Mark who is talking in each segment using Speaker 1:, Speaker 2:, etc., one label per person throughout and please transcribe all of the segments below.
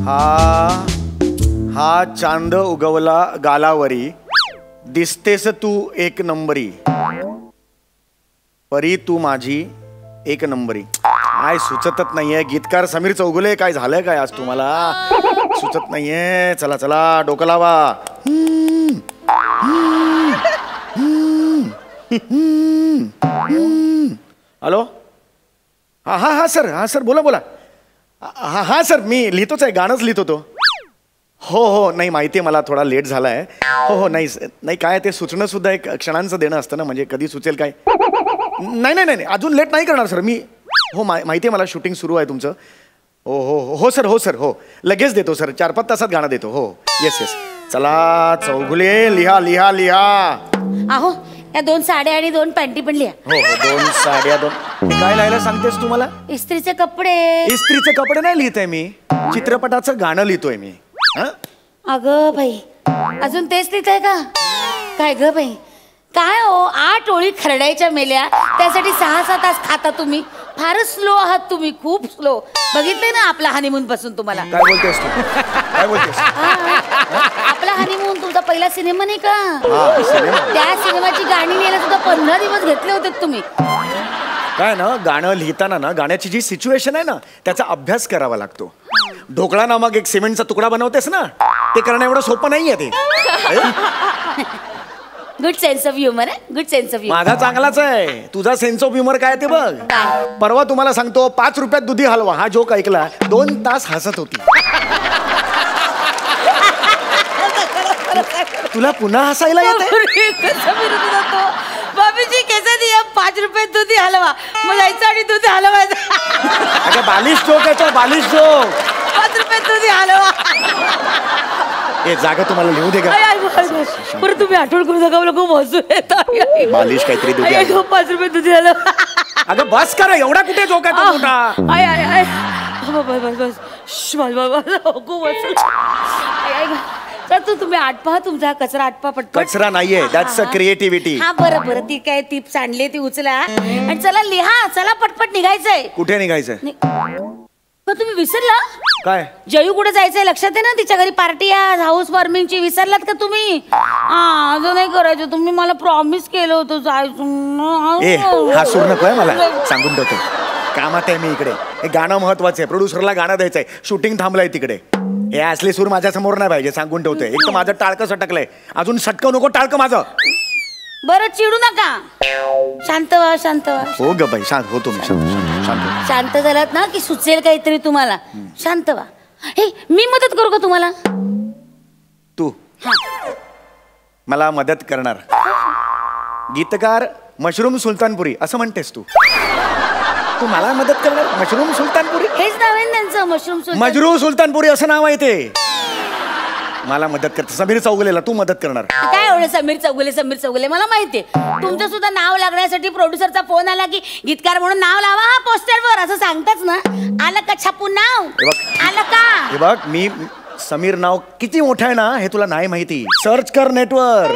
Speaker 1: हा हा चांद उगवला गालावरी, दिसतेस तू एक नंबरी, परी तू माझी एक नंबरी. काय सुचतच नाहीये. गीतकार समीर चौगुले, काय झालंय काय आज तुम्हाला? सुचत नाहीये. चला चला डोकं लावा. हॅलो. हा हा हा सर, हा सर बोला बोला. हा हा सर, मी लिहितोच आहे, गाणंच लिहित होतो. हो हो, नाही माहिती आहे मला, थोडा लेट झाला आहे. हो हो, नाही नाही, काय ते सुचणं सुद्धा एक क्षणांचं देणं असतं ना, म्हणजे कधी सुचेल काय. नाही नाही नाही, अजून लेट नाही करणार सर मी. हो माहिती आहे मला, शूटिंग सुरू आहे तुमचं. हो हो हो सर, हो सर, हो लगेच देतो सर, 4-5 तासात गाणं देतो. हो येस येस. चला चौगुले, लिहा लिहा लिहा.
Speaker 2: अहो या 2 साड्या आणि 2 पॅन्टी पण लिहा.
Speaker 1: हो हो, 2 साड्या 2. काय लिहायला सांगतेस तू मला?
Speaker 2: इस्त्रीचे कपडे.
Speaker 1: इस्त्रीचे कपडे नाही लिहितोय मी, चित्रपटाचं गाणं लिहितोय मी.
Speaker 2: अगं बाई, अजून तेच लिहिताय का? काय ग बाई, काय हो, 8 ओळी खरडायच्या मेल्या, त्यासाठी 6-6 तास खाता तुम्ही. फारच स्लो आहात तुम्ही, खूप स्लो. बघितलंय ना आपला हनीमून पासून तुम्हाला.
Speaker 1: काय बोलतेस तू? काय बोलतेस?
Speaker 2: आपला हनीमून तुमचा पहिला सिनेमा नाही का?
Speaker 1: सिनेमा?
Speaker 2: त्या सिनेमाची गाणी लिहायला सुद्धा 15 दिवस घेतले होते तुम्ही.
Speaker 1: काय ना, गाणं लिहिताना ना, गाण्याची जी सिच्युएशन आहे ना, त्याचा अभ्यास करावा लागतो. ढोकळा नामक एक सिमेंटचा तुकडा बनवतेस ना, ते करणं एवढं सोपं नाहीये ते.
Speaker 2: गुड सेन्स ऑफ ह्युमर आहे, गुड सेन्स ऑफ ह्युमर.
Speaker 1: माझा चांगलाच आहे, तुझा सेन्स ऑफ ह्युमर काय ते बघ. परवा तुम्हाला सांगतो, 5 रुपयात दुधी हलवा हा जोक ऐकला, 2 तास हसत होती. तुला पुन्हा हसायला येते?
Speaker 2: बाबीजी कैसा दिया 5 रुपये दुधी हलवा, मग जायचं आणि दुधी हलवायचं.
Speaker 1: अगं बालिश जोक आहे तो, बालिश जोक.
Speaker 2: 5 रुपये दुधी हलवा.
Speaker 1: ए जागा तुम्हाला लिहू दे का?
Speaker 2: परत तुम्ही आठवण करू नका, मला खूप हसू येतं.
Speaker 1: बालिश काहीतरी दुधी.
Speaker 2: 5 रुपये दुधी हलवा.
Speaker 1: अगं बस करा, एवढा कुठे जोक आहे तो मोठा?
Speaker 2: आय आय आय, बस बस खूप हसू. तर तुम्ही आटपा, तुमचा कचरा आटपा पटपट.
Speaker 1: कचरा नाहीये, दॅट्स अ क्रिएटिव्हिटी.
Speaker 2: हा बरं बरं, ती काय टिप्स आणली ती उचला आणि चला लिहा, चला पटपट निघायचंय.
Speaker 1: कुठे निघायचंय?
Speaker 2: तुम्ही विसरला
Speaker 1: काय?
Speaker 2: जयू कुठे जायचंय लक्षात आहे ना? तिच्या घरी पार्टी आहे, हाऊस वॉर्मिंगची. विसरलात का तुम्ही? अजून नाही करायचं, तुम्ही मला प्रॉमिस केलं होतं जायचं.
Speaker 1: ए हा सूर नकोय मला, सांगून ठेवतो. कामात आहे मी इकडे. हे गाणं महत्वाचं आहे, प्रोड्युसरला गाणं द्यायचंय, शूटिंग थांबलंय तिकडे. हे असले सूर माझ्या समोर नाही पाहिजे, सांगून ठेवतोय. एक तर माझं टाळकं सटकलंय, अजून सटकव नको टाळकं माझं.
Speaker 2: बरं चिडू नका, शांत व्हा, शांत व्हा.
Speaker 1: हो ग बाई, शांत हो तुम्ही, शांत.
Speaker 2: शांत झालात ना की सुचेल काहीतरी तुम्हाला. शांत व्हा. हे मी मदत करू का तुम्हाला?
Speaker 1: तू मला मदत करणार? गीतकार मशरूम सुलतानपुरी असं म्हणतेस तू? तू मला मदत करणार? मशरूम सुलतानपुरी
Speaker 2: हेच नाव आहे त्यांचं, मशरूम
Speaker 1: मजरू सुलतानपुरी असं नाव आहे ते. मला मदत करते समीर चौगुलेला तू मदत करणार?
Speaker 2: काय एवढे समीर चौगुले मला माहितीये. तुमचं सुद्धा नाव लागण्यासाठी प्रोड्युसरचा फोन आला की गीतकार म्हणून नाव लावा हा पोस्टरवर, असं सांगताच ना. आलं का छापून नाव? आलं का?
Speaker 1: हे बघ, मी समीर नाव किती मोठं आहे ना हे तुला नाही माहिती. सर्च कर नेटवर.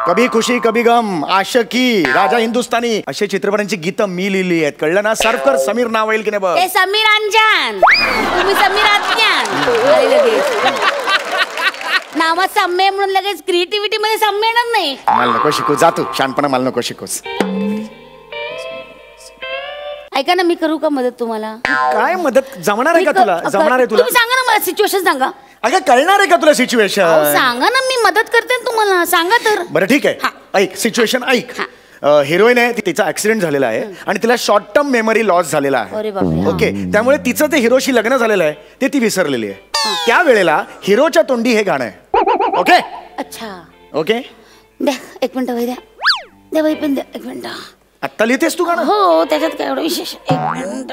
Speaker 1: कभी खुशी कभी गम, आशिकी, राजा हिंदुस्तानी असे चित्रपटांची गीतं मी लिहिली आहेत, कळलं ना? सर्च कर, समीर नाव येईल की नाही बघ.
Speaker 2: ते समीर अंजान, तुम्ही समीर अंजान. नावात साम्य म्हणून लगेच क्रिएटिव्हिटी मध्ये साम्य येणार नाही.
Speaker 1: मला नको शिकू, जा तू. शानपणा मला नको शिकूस.
Speaker 2: ऐका ना, मी करू का मदत तुम्हाला?
Speaker 1: काय मदत जमणार आहे का तुला? जमणार आहे तुला?
Speaker 2: तुम्ही सांगा ना मला, सिच्युएशन सांगा.
Speaker 1: अगं कळणार आहे का तुला सिच्युएशन?
Speaker 2: सांगा ना, मी मदत करते ना तुम्हाला, सांगा तर.
Speaker 1: बरं ठीक आहे, ऐक सिच्युएशन ऐक. हिरोईन आहे, तिचा ऍक्सिडेंट झालेला आहे आणि तिला शॉर्ट टर्म मेमरी लॉस झालेला आहे. ओके, त्यामुळे तिचं ते हिरोशी लग्न झालेलं आहे ते ती विसरलेली आहे. त्या वेळेला हिरोच्या तोंडी हे गाणं आहे. ओके? अच्छा ओके.
Speaker 2: द्या 1 मिनिट वही द्या. द्या वही पण द्या 1 मिनिट.
Speaker 1: आत्ता लिहितेस तू गाणं?
Speaker 2: हो, त्याच्यात काय एवढं विशेष. 1 मिनिट.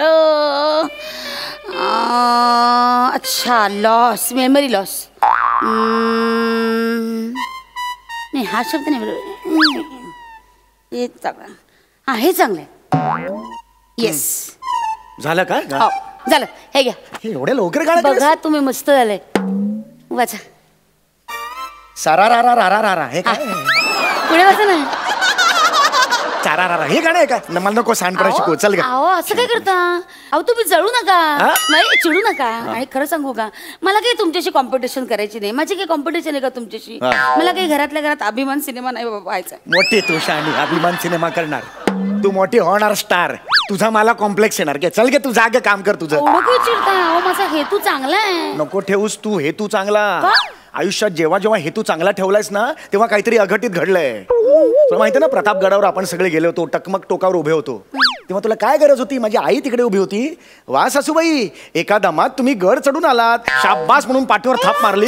Speaker 2: अच्छा, लॉस, मेमरी लॉस. नाही हा शब्द नाही बरोबर. हे चांगलं. हा हे चांगलं आहे. येस
Speaker 1: झालं का?
Speaker 2: झालं. हे घ्या.
Speaker 1: हे एवढ्या लवकर गाणं
Speaker 2: बघा तुम्ही, मस्त झालंय. वाचा.
Speaker 1: सारा रा रा रा रा रा. हे काय?
Speaker 2: पुढे वाचा ना.
Speaker 1: चारा हे गाणं आहे का मला नको सांडपणा शिकू चल ग.
Speaker 2: अहो असं काय करता अहो तुम्ही जळू नका
Speaker 1: हा?
Speaker 2: नाही चिडू नका आणि खरं सांगू का मला काही तुमच्याशी कॉम्पिटिशन करायची नाही माझी काही कॉम्पिटिशन आहे का तुमच्याशी
Speaker 1: हा.
Speaker 2: मला काही घरातल्या घरात अभिमान सिनेमा नाही बाबा व्हायचा
Speaker 1: मोठी तू शाणी अभिमान सिनेमा करणार तू मोठी होणार स्टार तुझा मला कॉम्प्लेक्स येणार घे चल गे तू जाग काम कर तुझं.
Speaker 2: एवढं काही चिडता अहो माझा हेतू चांगला आहे
Speaker 1: नको ठेवूस तू हेतू चांगला
Speaker 2: का?
Speaker 1: आयुष्यात जेव्हा जेव्हा हेतू चांगला ठेवलायस ना तेव्हा काहीतरी अघटित घडलंय तुला माहिती ना प्रतापगडावर आपण सगळे गेलो होतो टकमक टोकावर उभे होतो तेव्हा तुला काय गरज होती माझी आई तिकडे उभी होती वा सासूबाई एका दमात तुम्ही गड चढून आलात शाब्बास म्हणून पाठीवर थाप मारली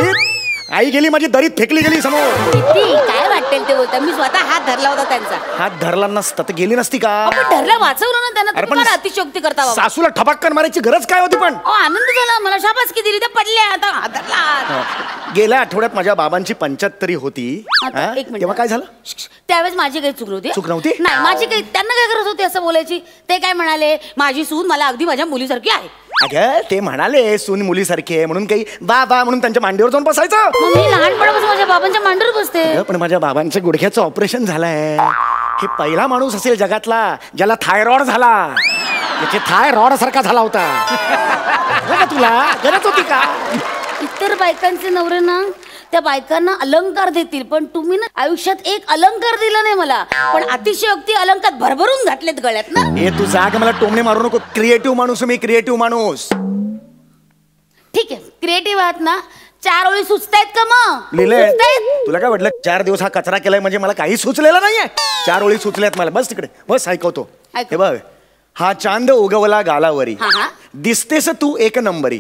Speaker 1: आई गेली माझी दरीत फेकली गेली समोर.
Speaker 2: किती काय वाटेल ते बोलता मी स्वतः हात धरला होता त्यांचा
Speaker 1: हात धरला नसता तर गेली नसती का
Speaker 2: आपण धरला वाचवलं ना त्यांना
Speaker 1: अरे
Speaker 2: तुम्ही
Speaker 1: पण
Speaker 2: काय अतिशयोक्ती करता बाबा
Speaker 1: सासूला ठबाक्कन मारायची गरज काय होती पण
Speaker 2: आनंद झाला मला शाबासकी दिली त्या पडल्या आता हात धरला हात.
Speaker 1: गेल्या आठवड्यात माझ्या बाबांची 75 होती
Speaker 2: आता
Speaker 1: हा?
Speaker 2: एक मिनिट
Speaker 1: तेव्हा काय झालं
Speaker 2: त्यावेळेस माझी काही चूक नव्हती
Speaker 1: चूक नव्हती?
Speaker 2: नाही माझी काही त्यांना काय गरज होती असं बोलायची ते काय म्हणाले माझी सून मला अगदी माझ्या मुलीसारखी आहे
Speaker 1: अगं ते म्हणाले सून मुलीसारखी आहे म्हणून काही बाबा म्हणून त्यांच्या मांडीवर जाऊन बसायचं
Speaker 2: मग मी लहानपणापासून माझ्या बाबांच्या मांडीवर बसते
Speaker 1: अगं, पण माझ्या बाबांचं गुडघ्याचं ऑपरेशन झालंय हे पहिला माणूस असेल जगातला ज्याला थायरॉइड झाला त्याचे थायरॉइड सारखा झाला होता हो का तुला गरज होती का
Speaker 2: इतर बायकांचे नवरे ना त्या बायकांना अलंकार देतील पण तुम्ही ना आयुष्यात एक अलंकार दिला नाही मला पण अतिशयोक्ती अलंकार भरभरून घातलेत गळ्यात ना
Speaker 1: हे तू जाग मला टोमणे मारू नको क्रिएटिव्ह माणूस मी क्रिएटिव्ह माणूस
Speaker 2: ठीक आहे क्रिएटिव्ह आहात ना 4 ओळी सुचतायत का मग
Speaker 1: लिहिलंय
Speaker 2: सुचतायत?
Speaker 1: तुला काय वाटलं 4 दिवस हा कचरा केलाय म्हणजे मला काही सुचलेलं नाहीये 4 ओळी सुचल्यात मला बस तिकडे बस ऐकवतो
Speaker 2: ऐकव.
Speaker 1: हे बघ हा चांद उगवला गालावरी
Speaker 2: हा, हा.
Speaker 1: दिसतेस तू एक नंबरी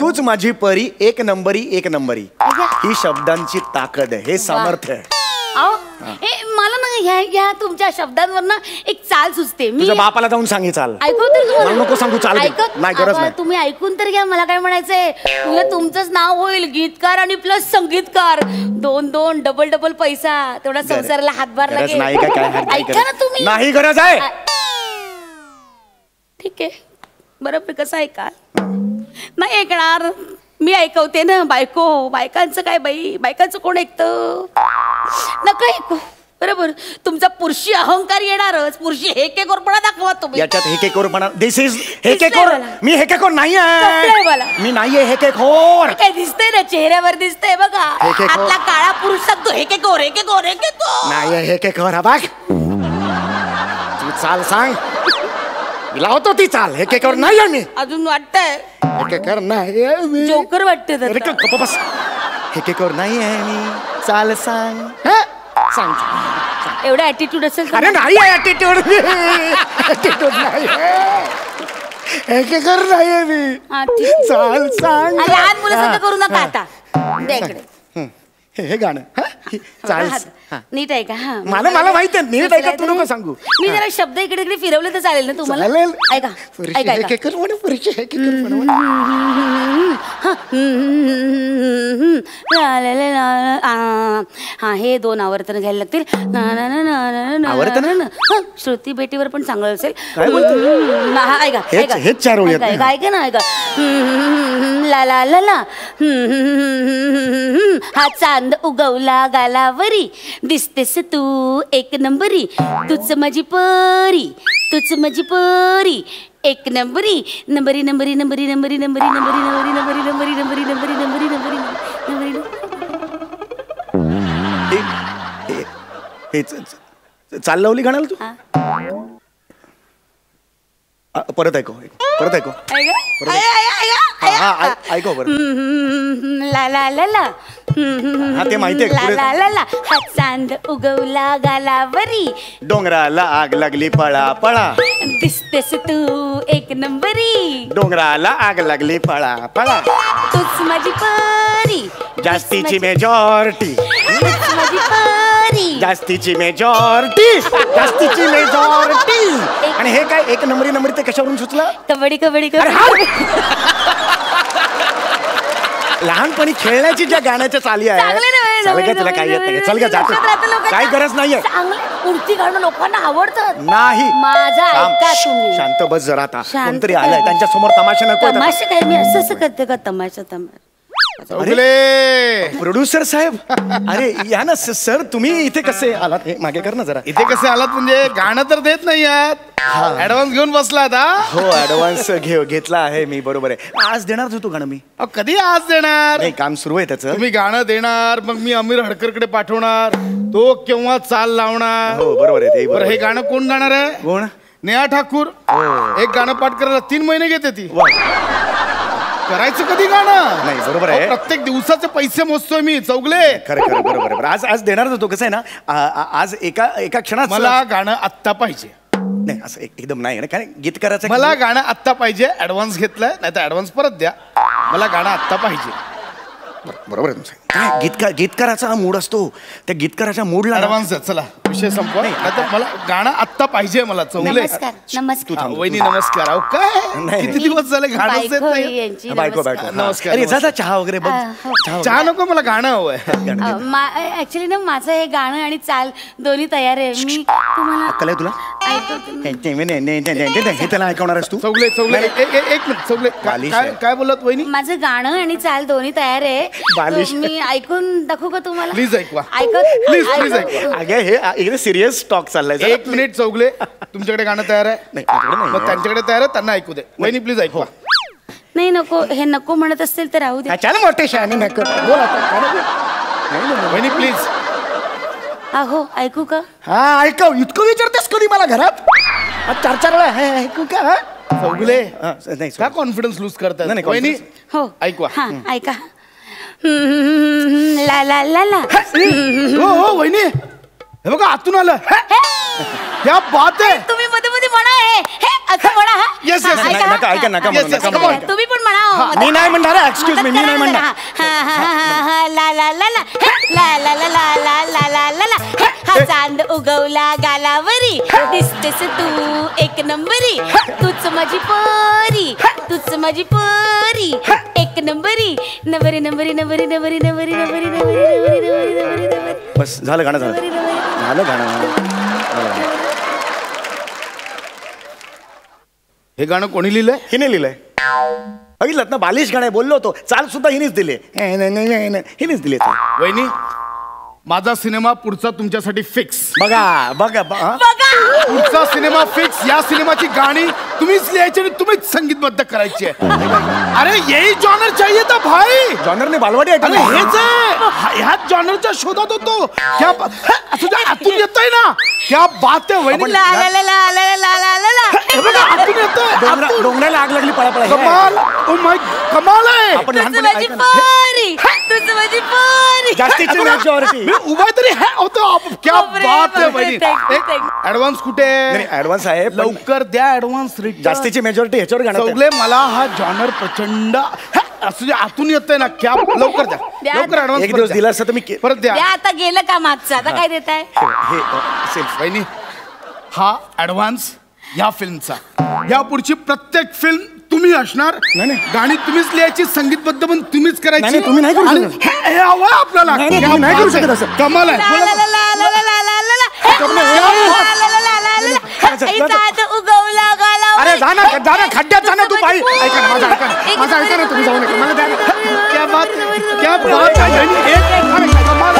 Speaker 1: तूच माझी परी एक नंबरी
Speaker 2: अय्या.
Speaker 1: ही शब्दांची ताकद आहे हे सामर्थ्य आहे
Speaker 2: अहो ए मला ना ह्या तुमच्या शब्दांवर ना एक चाल सुचते मी
Speaker 1: तुझ्या बापाला जाऊन सांगी चाल
Speaker 2: ऐकव तर
Speaker 1: मला नको सांगू चाल घे. नाही गरज नाही
Speaker 2: तुम्ही ऐकून तर घ्या मला काय म्हणायचंय तुला तुमचंच नाव होईल गीतकार आणि प्लस संगीतकार 2 डबल पैसा तेवढा संसाराला हातभार
Speaker 1: गरज
Speaker 2: लागेल
Speaker 1: नाही का काय
Speaker 2: ऐका ना तुम्ही
Speaker 1: नाही गरज आहे
Speaker 2: ठीक आहे बरं कसं ऐका नाही ऐकणार मी ऐकवते ना बायकांचं काय बायकांचं कोण ऐकतं नका ऐकू बरोबर तुमचा पुरुषी अहंकार येणारच पुरुषी हेकेखोरपणा दाखवा तुम्ही
Speaker 1: याच्यात हेकेखोरपणा दिस इज हेकेखोर
Speaker 2: दिसतंय मला.
Speaker 1: मी हेकेखोर
Speaker 2: दिसतंय
Speaker 1: नाहीये
Speaker 2: मला.
Speaker 1: मी नाहीये हेकेखोर
Speaker 2: काय दिसतंय ना चेहऱ्यावर दिसतंय बघा
Speaker 1: हेकेखोर.
Speaker 2: आतला काळा पुरुष सांगतो हेकेखोर
Speaker 1: नाहीये हेकेखोर हा बघ तू चाल सांग मी लावतो ती चाल हेकेखोर नाहीये मी
Speaker 2: अजून वाटतंय
Speaker 1: हेकेखोर नाहीये मी
Speaker 2: जोकर वाटते
Speaker 1: अरे का गप्प बस हेकेखोर नाहीये मी चाल सांग हा? सांग
Speaker 2: एवढा ऍटिट्यूड असेल तर
Speaker 1: अरे नाही ऍटिट्यूड ऍटिट्यूड नाही हेकेखोर नाहीये मी
Speaker 2: हा, ठीक आहे.
Speaker 1: चाल सांग
Speaker 2: लहान मुलासारखं
Speaker 1: हा,
Speaker 2: करू नका
Speaker 1: हा.
Speaker 2: आता द्या इकडे
Speaker 1: हं. हे गाणं हा? चाल
Speaker 2: हा,
Speaker 1: हा.
Speaker 2: नीट ऐका हा
Speaker 1: मला माहिती आहे नीट ऐका तू नको सांगू
Speaker 2: मी जरा शब्द इकडे इकडे फिरवले तर चालेल ना तुम्हाला
Speaker 1: चालेल.
Speaker 2: ऐका
Speaker 1: पुरुषी
Speaker 2: ऐका
Speaker 1: हेकेखोर म्हणे, पुरुषी हेकेखोर म्हणे.
Speaker 2: हा हे 2 आवर्तन घ्यायला लागतील
Speaker 1: आवर्तनं?
Speaker 2: श्रुती बेटीवर पण चांगलं असेल
Speaker 1: काय बोलते?
Speaker 2: हा, ऐका
Speaker 1: हेच-
Speaker 2: ऐका.
Speaker 1: हेच 4 ओळी आहेत
Speaker 2: ऐका,
Speaker 1: ना.
Speaker 2: ऐका ना ऐका ला ला ला ला हा चांद उगवला गालावरी दिसतेस तू एक नंबरी तूच माझी परी एक नंबरी नंबरी
Speaker 1: हे चाल लावली गाण्याला तू परत ऐको ऐको परत
Speaker 2: ला ला ला ला
Speaker 1: हा, ते माहितीये का?
Speaker 2: ला ला ला ला हा चांद उगवला गालावरी
Speaker 1: डोंगराला आग लागली पळा पळा
Speaker 2: दिसतेस तू एक नंबरी
Speaker 1: डोंगराला आग लागली पळा पळा
Speaker 2: तूच माझी परी
Speaker 1: जास्तीची मेजॉरिटी
Speaker 2: तूच माझी परी
Speaker 1: जास्तीची मेजॉरिटी आणि हे काय एक नंबरी ते कशावरून सुचलं
Speaker 2: कबड्डी
Speaker 1: अरे हा! लहानपणी खेळण्याची ज्या गाण्याच्या चाली आहे
Speaker 2: चांगले ना,
Speaker 1: चालेल का तुला काय येत नाही चल का जातो काही गरज नाहीये
Speaker 2: मूर्ती काढणं लोकांना आवडतात
Speaker 1: नाही
Speaker 2: माझा
Speaker 1: थांब,
Speaker 2: ऐका तुम्ही
Speaker 1: शांत बस जरा आता
Speaker 2: शांत
Speaker 1: कोणतरी
Speaker 2: काय?
Speaker 1: आलंय त्यांच्या समोर तमाशा नको
Speaker 2: तमाशा काय मी असं करते का तमाशा
Speaker 3: चौगले
Speaker 1: प्रोड्युसर साहेब, अरे या ना सर, तुम्ही इथे कसे आलात? हे मागे कर ना जरा.
Speaker 3: इथे कसे आलात म्हणजे गाणं तर देत नाही आहात, ऍडव्हान्स घेऊन बसलात हा?
Speaker 1: हो, ऍडव्हान्स घेतला आहे मी, बरोबर आहे. आज देणारच होतो गाणं मी.
Speaker 3: अहो, कधी आज देणार?
Speaker 1: नाही, काम सुरू आहे त्याचं.
Speaker 3: तुम्ही गाणं देणार, मग मी अमीर हडकरकडे पाठवणार, तो केव्हा चाल लावणार.
Speaker 1: हो, बरोबर आहे ते.
Speaker 3: बरं, हे गाणं कोण गाणार आहे?
Speaker 1: कोण?
Speaker 3: नेहा ठाकूर. एक गाणं पाठ करायला 3 महिने घेते ती.
Speaker 1: वा.
Speaker 3: करायचं कधी गाणं?
Speaker 1: नाही, बरोबर आहे.
Speaker 3: अहो, प्रत्येक दिवसाचे पैसे मोजतोय मी. चौगले
Speaker 1: खरं खरं, बरोबर आहे. आज देणारच होतो. कसं आहे ना, आज एका क्षणात
Speaker 3: मला गाणं आत्ता पाहिजे.
Speaker 1: नाही, असं एकदम नाही ना, कारण गीत करायचं.
Speaker 3: मला गाणं आत्ता पाहिजे. ऍडव्हान्स घेतलाय, नाही तर ऍडव्हान्स परत द्या. मला गाणं आत्ता पाहिजे.
Speaker 1: बरोबर आहे तुमचं. काय गीतकाराचा हा मूड असतो, त्या गीतकाराच्या मूडला
Speaker 3: ऍडव्हान्स द्या. चला विषय संपवा. नाही तर मला गाणं आत्ता पाहिजे. मला चौगले.
Speaker 2: नमस्कार. नमस्कार.
Speaker 3: हा, वहिनी नमस्कार. अहो काय किती दिवस झाले गाणंच देत
Speaker 2: बायको
Speaker 3: नाही.
Speaker 2: यांची.
Speaker 1: बायको
Speaker 2: नमस्कार.
Speaker 3: नमस्कार,
Speaker 1: अरे
Speaker 3: नमस्कार.
Speaker 1: जा चहा वगैरे बघ.
Speaker 2: हो.
Speaker 3: चहा नको, मला गाणं हवंय.
Speaker 2: ऍक्च्युली ना माझं हे गाणं आणि चाल दोन्ही तयार आहे. मी तुम्हाला
Speaker 1: अक्कल आहे तुला?
Speaker 2: ऐकवते.
Speaker 1: हे त्याला ऐकवणारच तू?
Speaker 3: चौगले एक मिनिट. चौगले
Speaker 1: बालिश आहे.
Speaker 3: काय बोलत वहिनी?
Speaker 2: माझं गाणं आणि चाल दोन्ही तयार आहे.
Speaker 1: बालिश.
Speaker 2: तो मी ऐकून दाखवू का तुम्हाला?
Speaker 3: प्लीज ऐकवा.
Speaker 2: ऐकत
Speaker 3: ऐकवा.
Speaker 1: अगे हे इकडे सिरियस टॉक चाललाय. जरा
Speaker 3: एक मिनिट. चौगले तुमच्याकडे गाणं तयार आहे?
Speaker 1: नाही, आपल्याकडे नाही.
Speaker 3: मग त्यांच्याकडे तयार आहे, त्यांना ऐकू दे. वहिनी प्लीज ऐकवा.
Speaker 2: नाही, नको. हे नको म्हणत असतील तर राहू दे.
Speaker 1: चल मोठे शहाणे नको. बोल आता.
Speaker 3: वहिनी प्लीज.
Speaker 2: अहो, ऐकू का?
Speaker 1: हा, ऐकव. इतकं विचारतेस कधी मला घरात? 4 वेळा ऐकू का? हा?
Speaker 3: चौगले
Speaker 1: नाही,
Speaker 3: का कॉन्फिडन्स लूज करतात?
Speaker 1: नाही,
Speaker 3: वहिनी
Speaker 2: हो,
Speaker 3: ऐकवा.
Speaker 2: हा, ऐका. ला ला ला ला.
Speaker 3: हो वहिनी, हे बघा आतून आलं. क्या बात आहे.
Speaker 2: तुम्ही मध्ये मध्ये म्हणा हे असं म्हणा. हा.
Speaker 3: Yes, yes,
Speaker 2: हा,
Speaker 1: नका, नका, ऐका, नका
Speaker 3: Yes,
Speaker 1: म्हणू,
Speaker 3: yes,
Speaker 1: नका
Speaker 3: come
Speaker 1: म्हणू.
Speaker 3: on.
Speaker 2: तुम्ही पण म्हणा. हो,
Speaker 1: मी नाही म्हणणार. एक्सक्यूज मी
Speaker 2: मदत
Speaker 1: नाही
Speaker 2: करा
Speaker 1: म्हणणार.
Speaker 2: जरा. हा, हा, हा, हा, ला ला ला ला. ला ला ला ला ला ला ला ला ला. हा चांद उगवला गालावरी, दिसतेस तू एक नंबरी. तूच माझी परी, तूच माझी परी, एक नंबरी. नंबरी नंबरी नंबरी नंबरी नंबरी नंबरी नंबरी नंबरी नंबरी नंबरी नंबरी.
Speaker 1: बस झालं गाणं. झालं गाणं.
Speaker 3: हे गाणं कोणी लिहिलंय?
Speaker 1: हिने लिहिलंय. बघितलं ना, बालिश गाणं आहे. बोललो होतो. चाल सुद्धा हिनेच दिले. हिनेच दिले.
Speaker 3: वहिनी, माझा सिनेमा पुढचा तुमच्यासाठी फिक्स.
Speaker 1: बघा बघा.
Speaker 2: बघा.
Speaker 3: पुढचा सिनेमा फिक्स. या सिनेमाची गाणी तुम्हीच लिहायची आणि तुम्हीच संगीतबद्ध करायची आहे. अरे यही जॉनर चाहिए था भाई.
Speaker 1: जॉनरने बालवाडी
Speaker 3: अरे
Speaker 1: ऐकलं.
Speaker 3: हेच आहे. ह्याच जॉनरच्या शोधात होतो. क्या आतून येतोय ना. क्या बात आहे वहिनी.
Speaker 2: ला ला ला ला ला ला ला ला ला.
Speaker 3: हे बघा आतून येतोय.
Speaker 1: डोंगराला आग लागली पळापळा.
Speaker 3: कमाल. ओ माय कमाल आहे.
Speaker 1: आपण
Speaker 2: तुझं
Speaker 1: लहानपणी
Speaker 2: माझी
Speaker 1: ऐकलं.
Speaker 2: परी, तुझं माझी परी.
Speaker 1: जास्तीची मॅच्युरिटी.
Speaker 3: मी उभा तरी हे होतो. क्या
Speaker 2: बापरे,
Speaker 3: बात आहे
Speaker 2: बापरे,
Speaker 3: वहिनी.
Speaker 2: thank you, thank you.
Speaker 3: Advance कुठे?
Speaker 1: ऍडव्हान्स आहे.
Speaker 3: लवकर द्या ऍडव्हान्स.
Speaker 1: जास्तीची मेजॉरिटी ह्याच्यावर गाणं.
Speaker 3: चौगले मला हा जॉनर प्रचंड असं जे आतून येतंय ना. क्या लवकर द्या.
Speaker 2: द्या.
Speaker 3: लवकर ऍडव्हान्स.
Speaker 1: एक दिवस दिला असता तर मी
Speaker 3: परत द्या.
Speaker 2: द्या. आता गेलं का मागचं, आता काय देताय?
Speaker 1: हे सेल्फ.
Speaker 3: वहिनी, हा ऍडव्हान्स या फिल्मचा. या पुढची प्रत्येक फिल्म तुम्ही असणार.
Speaker 1: नाही, नाही.
Speaker 3: गाणी तुम्हीच लिहायची, संगीतबद्ध पण तुम्हीच करायची.
Speaker 1: नाही, तुम्ही नाही करू
Speaker 3: आणि
Speaker 1: शकत.
Speaker 3: हे हवं आपल्याला.
Speaker 1: नाही,
Speaker 3: क्या
Speaker 1: तुम्ही नाही करू
Speaker 3: बात आहे.
Speaker 1: शकत असं.
Speaker 3: कमाल आहे.
Speaker 2: ला
Speaker 3: बोला.
Speaker 2: ला ला ला ला ला ला ला ला ला.
Speaker 1: कमाल.
Speaker 2: ला ला ला ला ला ला ला. आई चांद उगवला गालावरी.
Speaker 1: अरे जा ना खड्ड्यात जा ना तू पायी. ऐका ना, माझं ऐका ना. माझं ऐका ना, तुम्ही जाऊ नका. मला द्या ना.
Speaker 3: क्या बात आहे. क्या बात आहे. वहिनी, एक कमाल